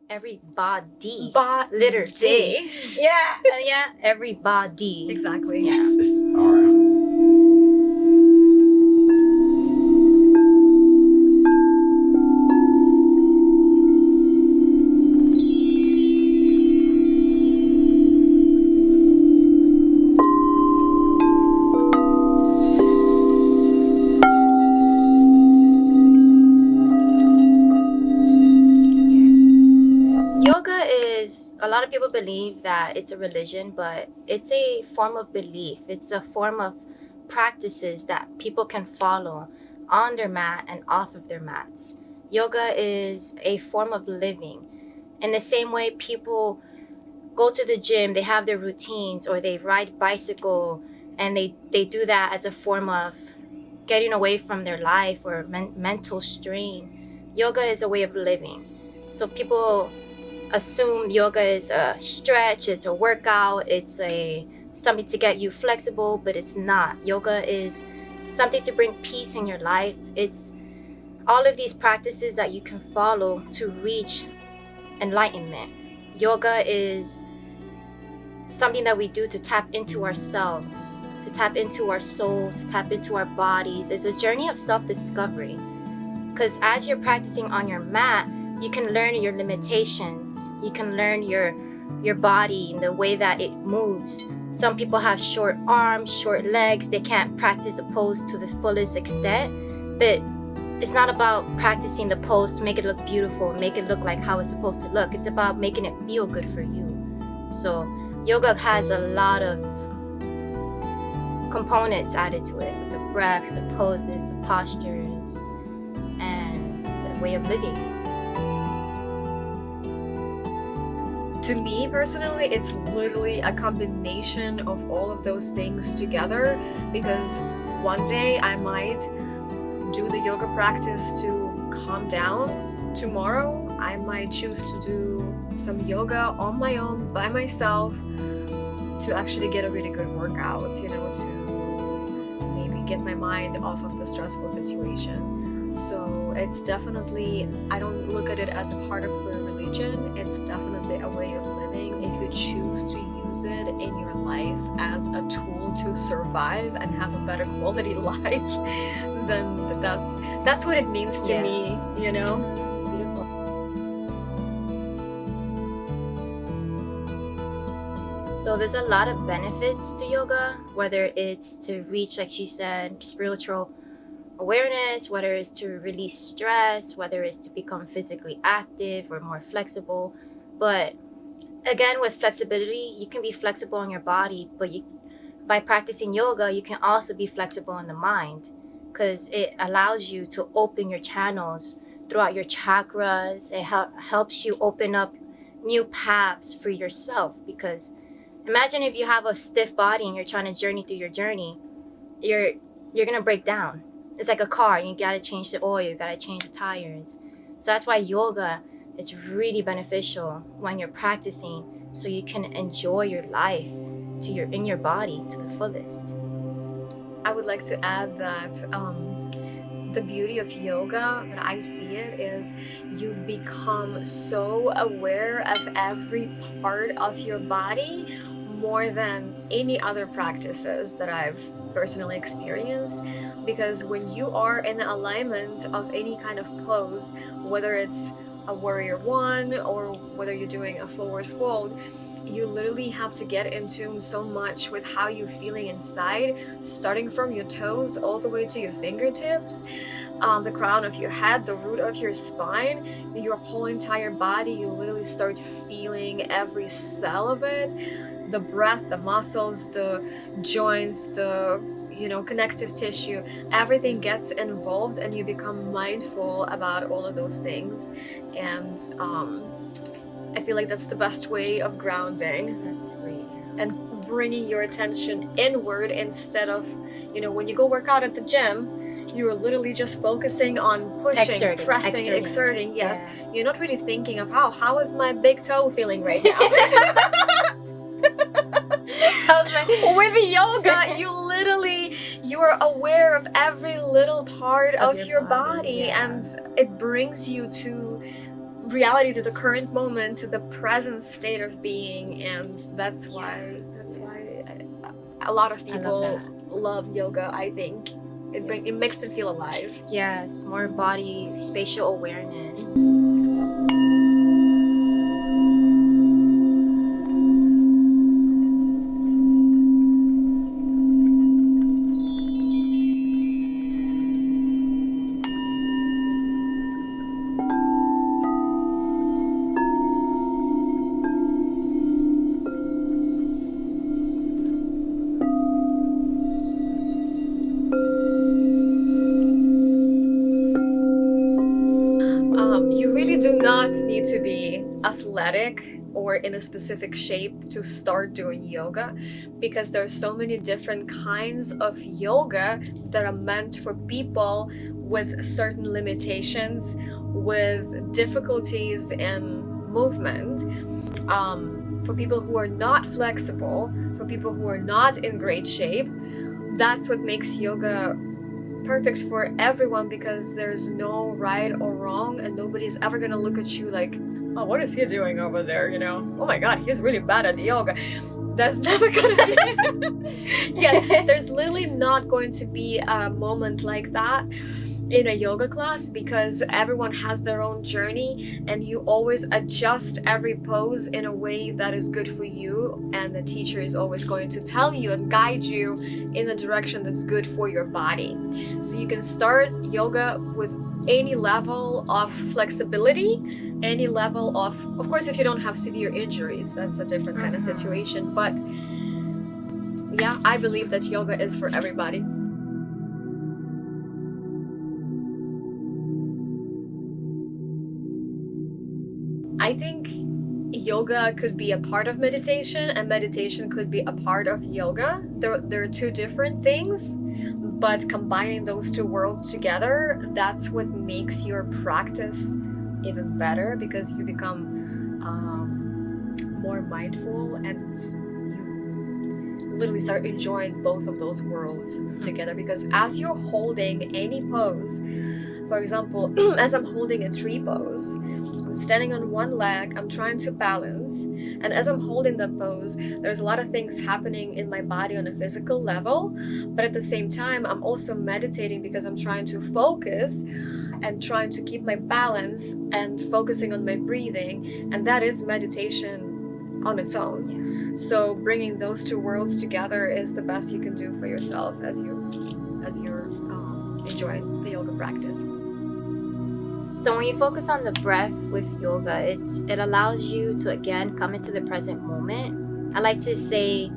Everybody. Body. Literally. Yeah, everybody. Exactly. Yeah. All right. Yoga is, a lot of people believe that it's a religion, but it's a form of belief. It's a form of practices that people can follow on their mat and off of their mats. Yoga is a form of living. In the same way people go to the gym, they have their routines, or they ride bicycle, and they do that as a form of getting away from their life or mental strain. Yoga is a way of living. So people assume yoga is a stretch, it's a workout, it's something to get you flexible, but it's not. Yoga is something to bring peace in your life. It's all of these practices that you can follow to reach enlightenment. Yoga is something that we do to tap into ourselves, to tap into our soul, to tap into our bodies. It's a journey of self-discovery. Because as you're practicing on your mat, you can learn your limitations. You can learn your body and the way that it moves. Some people have short arms, short legs. They can't practice a pose to the fullest extent. But it's not about practicing the pose to make it look beautiful, make it look like how it's supposed to look. It's about making it feel good for you. So yoga has a lot of components added to it. The breath, the poses, the postures, and the way of living. To me personally, it's literally a combination of all of those things together, because one day I might do the yoga practice to calm down. Tomorrow I might choose to do some yoga on my own by myself to actually get a really good workout, to maybe get my mind off of the stressful situation. So it's definitely, I don't look at it as a part of a religion. It's definitely a way of living. If you choose to use it in your life as a tool to survive and have a better quality life, then that's what it means to me, It's beautiful. So there's a lot of benefits to yoga, whether it's to reach, like she said, spiritual awareness, whether it's to release stress, whether it's to become physically active or more flexible. But again, with flexibility, you can be flexible in your body, but by practicing yoga, you can also be flexible in the mind, because it allows you to open your channels throughout your chakras. It helps you open up new paths for yourself, because imagine if you have a stiff body and you're trying to journey through your journey, you're gonna break down. It's like a car. You gotta change the oil, you gotta change the tires. So that's why yoga is really beneficial when you're practicing, so you can enjoy your life in your body to the fullest. I would like to add that the beauty of yoga, that I see it, is you become so aware of every part of your body more than any other practices that I've personally experienced. Because when you are in the alignment of any kind of pose, whether it's a warrior one or whether you're doing a forward fold, you literally have to get in tune so much with how you're feeling inside, starting from your toes all the way to your fingertips, the crown of your head, the root of your spine, your whole entire body. You literally start feeling every cell of it, the breath, the muscles, the joints, the connective tissue. Everything gets involved and you become mindful about all of those things. And I feel like that's the best way of grounding. That's great. And bringing your attention inward, instead of, when you go work out at the gym, you're literally just focusing on pushing, pressing, exerting. Yes. Yeah. You're not really thinking of how is my big toe feeling right now? With yoga, you're aware of every little part of your body, and it brings you to reality, to the current moment, to the present state of being. And that's why a lot of people love yoga. I think it makes them feel alive. Yes, more body spatial awareness. You really do not need to be athletic or in a specific shape to start doing yoga, because there's so many different kinds of yoga that are meant for people with certain limitations, with difficulties in movement, for people who are not flexible, for people who are not in great shape. That's what makes yoga perfect for everyone, because there's no right or wrong, and nobody's ever gonna look at you like, oh, what is he doing over there, you know? Oh my god, he's really bad at yoga. That's never gonna be. Yeah, there's literally not going to be a moment like that in a yoga class, because everyone has their own journey, and you always adjust every pose in a way that is good for you, and the teacher is always going to tell you and guide you in a direction that's good for your body. So you can start yoga with any level of flexibility, any level of course, if you don't have severe injuries, that's a different kind of situation. But yeah, I believe that yoga is for everybody. I think yoga could be a part of meditation, and meditation could be a part of yoga. There are two different things, but combining those two worlds together, that's what makes your practice even better, because you become more mindful, and you literally start enjoying both of those worlds together. Because as you're holding any pose, for example, as I'm holding a tree pose, I'm standing on one leg, I'm trying to balance, and as I'm holding that pose, there's a lot of things happening in my body on a physical level, but at the same time, I'm also meditating, because I'm trying to focus and trying to keep my balance and focusing on my breathing, and that is meditation on its own. Yeah. So bringing those two worlds together is the best you can do for yourself as you're enjoying the yoga practice. So when you focus on the breath with yoga, it allows you to again come into the present moment. I like to say,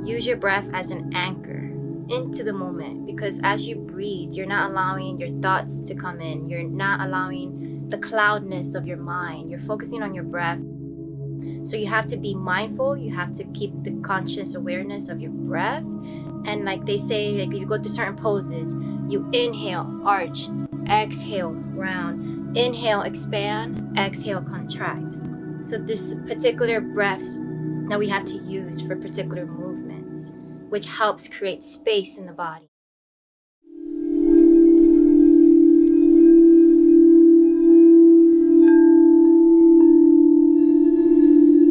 use your breath as an anchor into the moment, because as you breathe, you're not allowing your thoughts to come in. You're not allowing the cloudness of your mind. You're focusing on your breath. So you have to be mindful. You have to keep the conscious awareness of your breath. And like they say, like if you go through certain poses, you inhale, arch, exhale, round, inhale, expand, exhale, contract. So there's particular breaths that we have to use for particular movements, which helps create space in the body.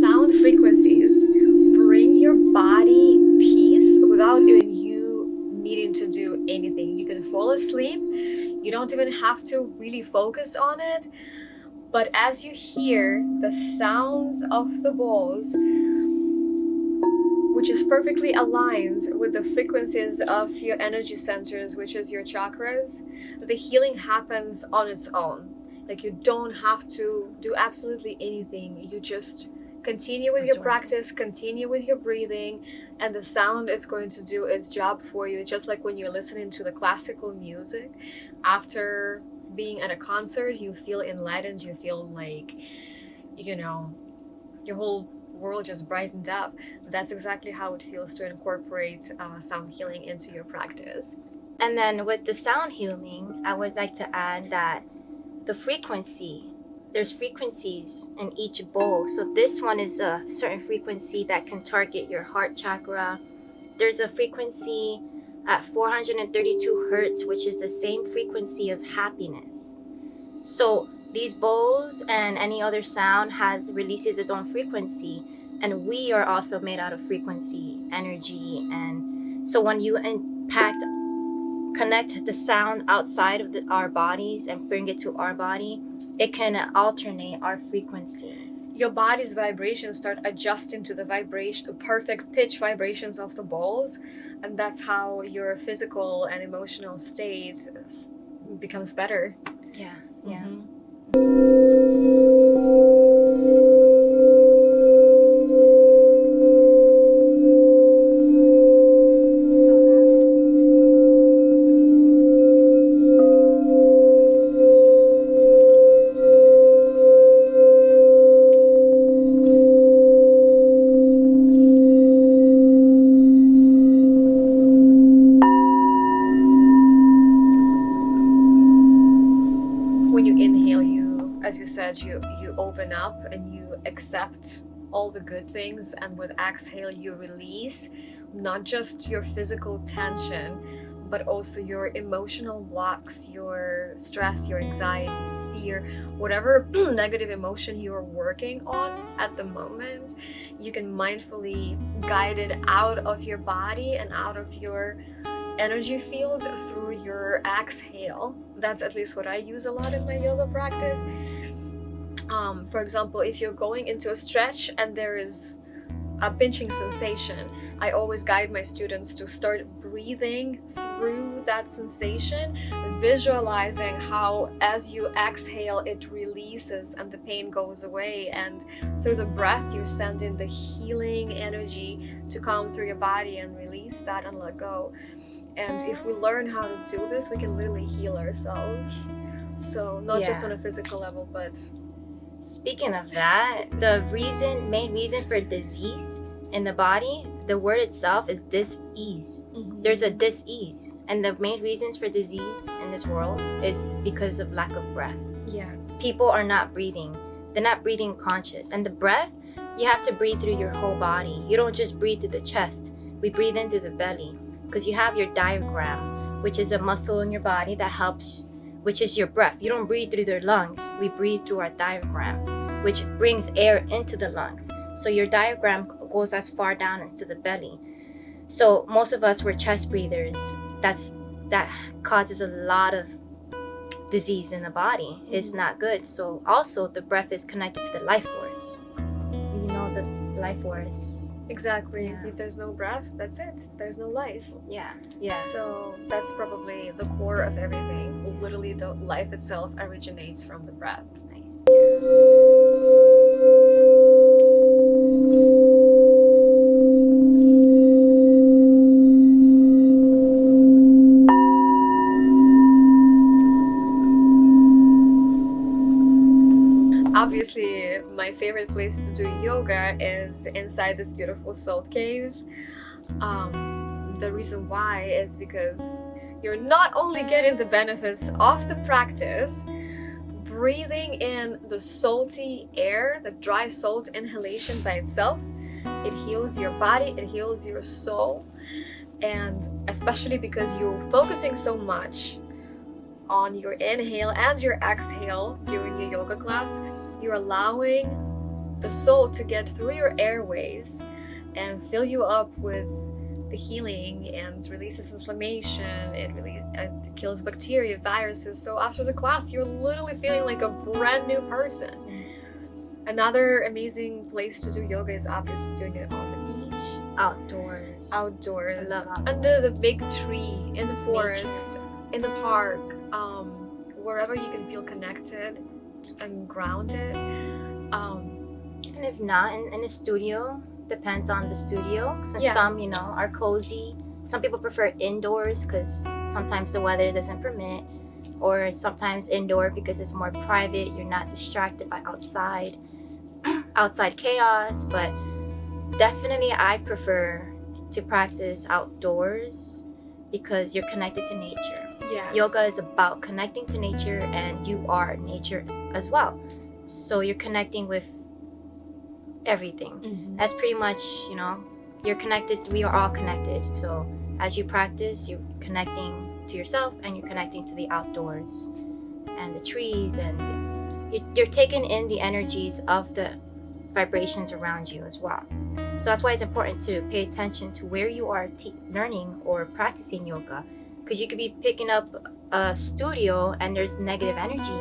Sound frequencies bring your body peace without even you needing to do anything. You can fall asleep. You don't even have to really focus on it. But as you hear the sounds of the balls, which is perfectly aligned with the frequencies of your energy centers, which is your chakras, the healing happens on its own. Like, you don't have to do absolutely anything. You just continue with your practice, continue with your breathing, and the sound is going to do its job for you. Just like when you're listening to the classical music, after being at a concert, you feel enlightened, you feel like, you know, your whole world just brightened up. That's exactly how it feels to incorporate sound healing into your practice. And then with the sound healing, I would like to add that the frequency, there's frequencies in each bowl. So this one is a certain frequency that can target your heart chakra. There's a frequency at 432 hertz, which is the same frequency of happiness. So these bowls and any other sound releases its own frequency, and we are also made out of frequency, energy. And so when you connect the sound outside of our bodies and bring it to our body, it can alternate our frequency. Your body's vibrations start adjusting to the perfect pitch vibrations of the bowls, and that's how your physical and emotional state becomes better. Yeah, yeah. You open up and you accept all the good things, and with exhale you release not just your physical tension but also your emotional blocks, your stress, your anxiety, fear, whatever negative emotion you're working on at the moment. You can mindfully guide it out of your body and out of your energy field through your exhale. That's at least what I use a lot in my yoga practice. For example, if you're going into a stretch and there is a pinching sensation, I always guide my students to start breathing through that sensation, visualizing how as you exhale it releases and the pain goes away, and through the breath you're sending the healing energy to come through your body and release that and let go. And if we learn how to do this, we can literally heal ourselves. So not just on a physical level, but speaking of that, the main reason for disease in the body, the word itself is dis-ease. There's a dis-ease, and the main reasons for disease in this world is because of lack of breath. Yes. People are not breathing. They're not breathing conscious. And the breath, you have to breathe through your whole body. You don't just breathe through the chest. We breathe in through the belly, because you have your diaphragm, which is a muscle in your body that helps, which is your breath. You don't breathe through your lungs. We breathe through our diaphragm, which brings air into the lungs. So your diaphragm goes as far down into the belly. So most of us were chest breathers. That causes a lot of disease in the body. It's not good. So also the breath is connected to the life force. You know, the life force. Exactly. Yeah. If there's no breath, that's it. There's no life. Yeah. So that's probably the core of everything. Literally, the life itself originates from the breath. Nice. Obviously, my favorite place to do yoga is inside this beautiful salt cave. The reason why is because you're not only getting the benefits of the practice, breathing in the salty air, the dry salt inhalation by itself, it heals your body, it heals your soul, and especially because you're focusing so much on your inhale and your exhale during your yoga class, you're allowing the soul to get through your airways and fill you up with the healing and releases inflammation. It kills bacteria, viruses. So after the class, you're literally feeling like a brand new person. Another amazing place to do yoga is obviously doing it on the beach. Outdoors. I love outdoors. Under the big tree, in the forest, in the park, wherever you can feel connected and grounded. And if not, in a studio, depends on the studio. So some, are cozy. Some people prefer indoors because sometimes the weather doesn't permit, or sometimes indoor because it's more private. You're not distracted by outside chaos. But definitely I prefer to practice outdoors because you're connected to nature. Yes. Yoga is about connecting to nature, and you are nature as well. So you're connecting with everything. That's pretty much, you're connected. We are all connected. So as you practice, you're connecting to yourself and you're connecting to the outdoors and the trees and you're taking in the energies of the vibrations around you as well. So that's why it's important to pay attention to where you are learning or practicing yoga, because you could be picking up a studio and there's negative energy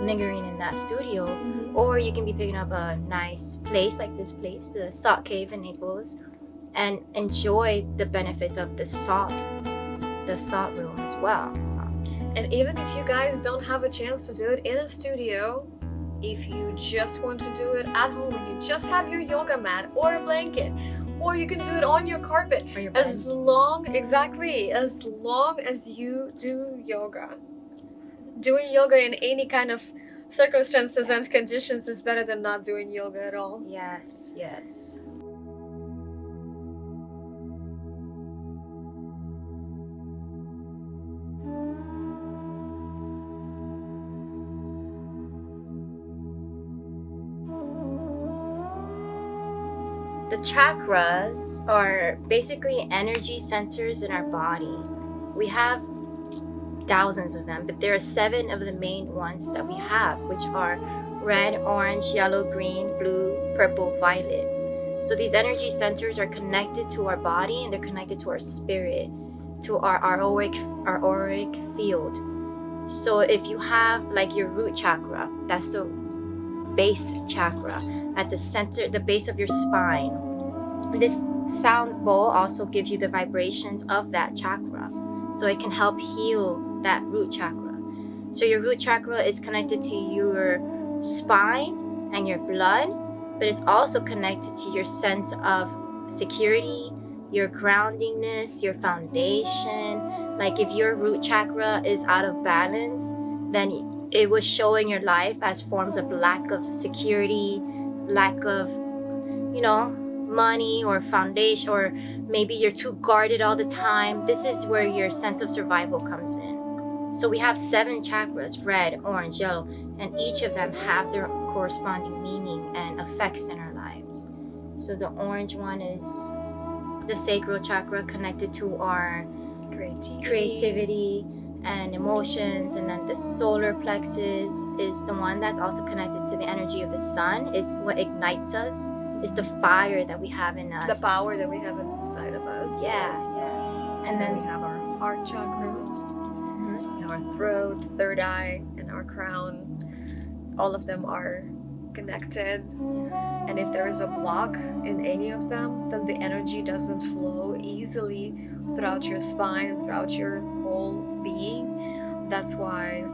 lingering in that studio, or you can be picking up a nice place like this place, the Salt Cave in Naples, and enjoy the benefits of the salt room as well. So. And even if you guys don't have a chance to do it in a studio, if you just want to do it at home and you just have your yoga mat or a blanket, or you can do it on your carpet, Or your as long as you do yoga. Doing yoga in any kind of circumstances and conditions is better than not doing yoga at all. Yes, yes. The chakras are basically energy centers in our body. We have thousands of them, but there are 7 of the main ones that we have, which are red, orange, yellow, green, blue, purple, violet. So these energy centers are connected to our body, and they're connected to our spirit, to our auric field. So if you have like your root chakra, that's the base chakra at the center, the base of your spine. This sound bowl also gives you the vibrations of that chakra, so it can help heal that root chakra. So your root chakra is connected to your spine and your blood, but it's also connected to your sense of security, your groundingness, your foundation. Like if your root chakra is out of balance, then it will show in your life as forms of lack of security, lack of, money or foundation, or maybe you're too guarded all the time. This is where your sense of survival comes in. So we have 7 chakras, red, orange, yellow, and each of them have their corresponding meaning and effects in our lives. So the orange one is the sacral chakra, connected to our creativity and emotions, and then the solar plexus is the one that's also connected to the energy of the sun. It's what ignites us. It's the fire that we have in us. The power that we have inside of us. Yes. And then we have our heart chakra, and our throat, third eye, and our crown. All of them are connected. And if there is a block in any of them, then the energy doesn't flow easily throughout your spine, throughout your whole being. That's why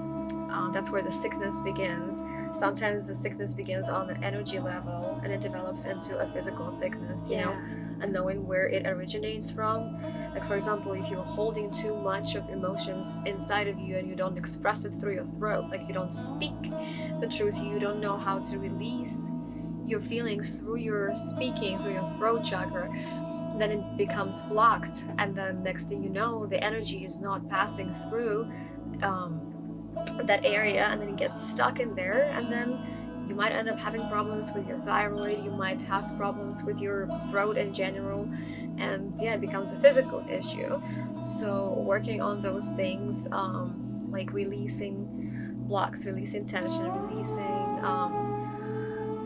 that's where the sickness begins. Sometimes the sickness begins on the energy level and it develops into a physical sickness, you know, and knowing where it originates from. Like for example, if you're holding too much of emotions inside of you and you don't express it through your throat, like you don't speak the truth, you don't know how to release your feelings through your speaking, through your throat chakra, then it becomes blocked, and then next thing you know, the energy is not passing through that area, and then it gets stuck in there, and then you might end up having problems with your thyroid, you might have problems with your throat in general, and yeah, it becomes a physical issue. So working on those things, like releasing blocks, releasing tension, releasing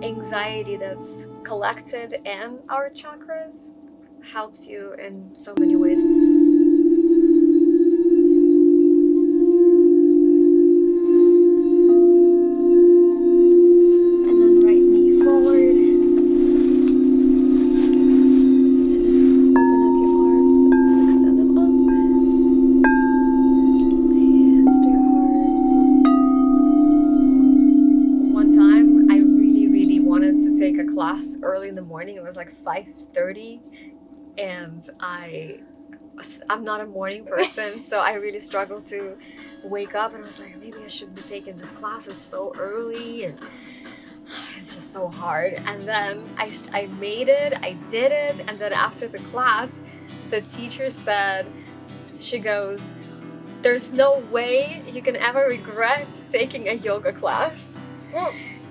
anxiety that's collected in our chakras, helps you in so many ways. Early in the morning, it was like 5:30, and I'm not a morning person, so I really struggled to wake up, and I was like, maybe I shouldn't be taking this class, it's so early and it's just so hard. And then I made it, I did it, and then after the class, the teacher said, she goes, there's no way you can ever regret taking a yoga class.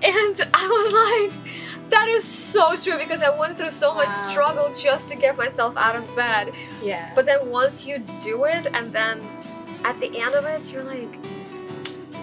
And I was like, that is so true, because I went through so much struggle just to get myself out of bed. Yeah. But then once you do it, and then at the end of it, you're like,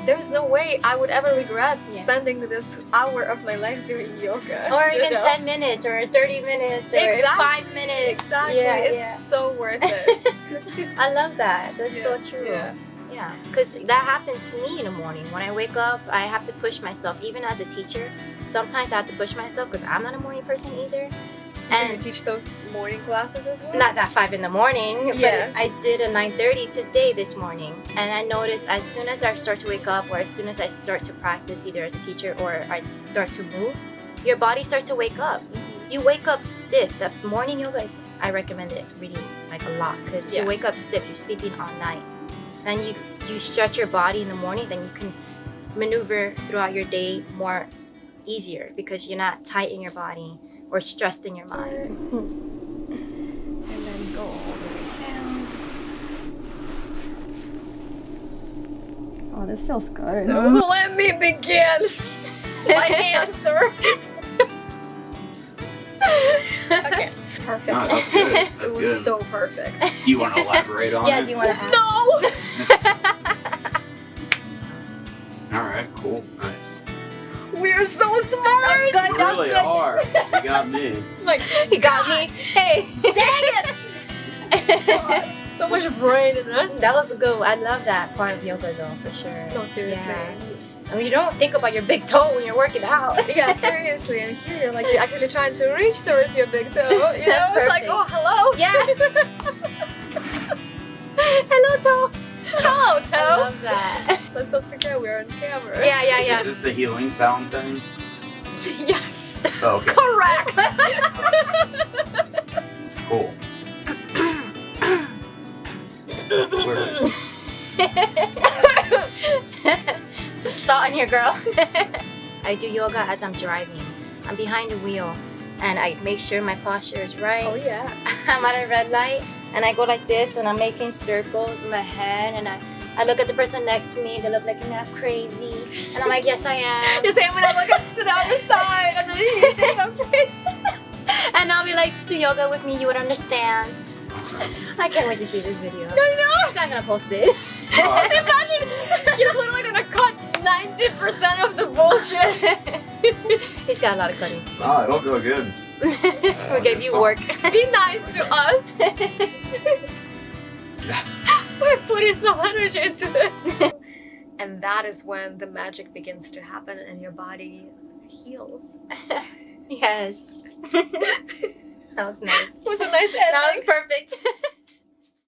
there's no way I would ever regret Yeah. spending this hour of my life doing yoga. Or you even know? 10 minutes or 30 minutes or Exactly. 5 minutes. Exactly. Yeah, It's yeah. so worth it. I love that. That's so Yeah, true. yeah. Yeah, because that happens to me in the morning. When I wake up, I have to push myself. Even as a teacher, sometimes I have to push myself because I'm not a morning person either. Do you And teach those morning classes as well? not that 5 in the morning, but Yeah. I did a 9:30 today this morning. And I noticed as soon as I start to wake up or as soon as I start to practice either as a teacher or I start to move, your body starts to wake up. You wake up stiff. That morning yoga is, I recommend it really like a lot because Yeah. you wake up stiff. You're sleeping all night. Then you stretch your body in the morning, then you can maneuver throughout your day more easier because you're not tight in your body or stressed in your mind. And then go all the way down. Oh, this feels good. So let me begin my answer. Okay, perfect. No, that's good. That's It was good. so perfect. Do you want to elaborate on Yeah, it? do you want to add? No! All right, cool, nice. We're so smart! That's You good. That's really good. are. You got me. Like, He got me. Hey, dang it! So much brain in us. That was a good one. I love that part of yoga though, for sure. No, seriously. Yeah. I mean, you don't think about your big toe when you're working out. Yeah, seriously. And here you're like actually trying to reach towards your big toe. You know, That's it's like, perfect. oh, hello. Yeah. Hello, toe. Hello, I toe. love that. Let's not forget we're on camera. Yeah, yeah, Is yeah. this the healing sound thing? Yes. Oh, okay, Correct. cool. We're- It's the salt in here, girl. I do yoga as I'm driving. I'm behind the wheel and I make sure my posture is right. Oh, yeah. I'm at a red light and I go like this and I'm making circles in my head and I look at the person next to me, they look like I'm not crazy. And I'm like, yes I am. You say when I look at to the other side and then you think I'm crazy. And I'll be like, just do yoga with me, you would understand. I can't wait to see this video. I know. I'm not gonna post it. Imagine he's literally gonna cut 90% of the bullshit. He's got a lot of cutting. Oh, it'll go good. We'll give you work. Be nice to us. We're putting some energy into this. And that is when the magic begins to happen and your body heals. Yes. That was nice. It was a nice ending. That was perfect.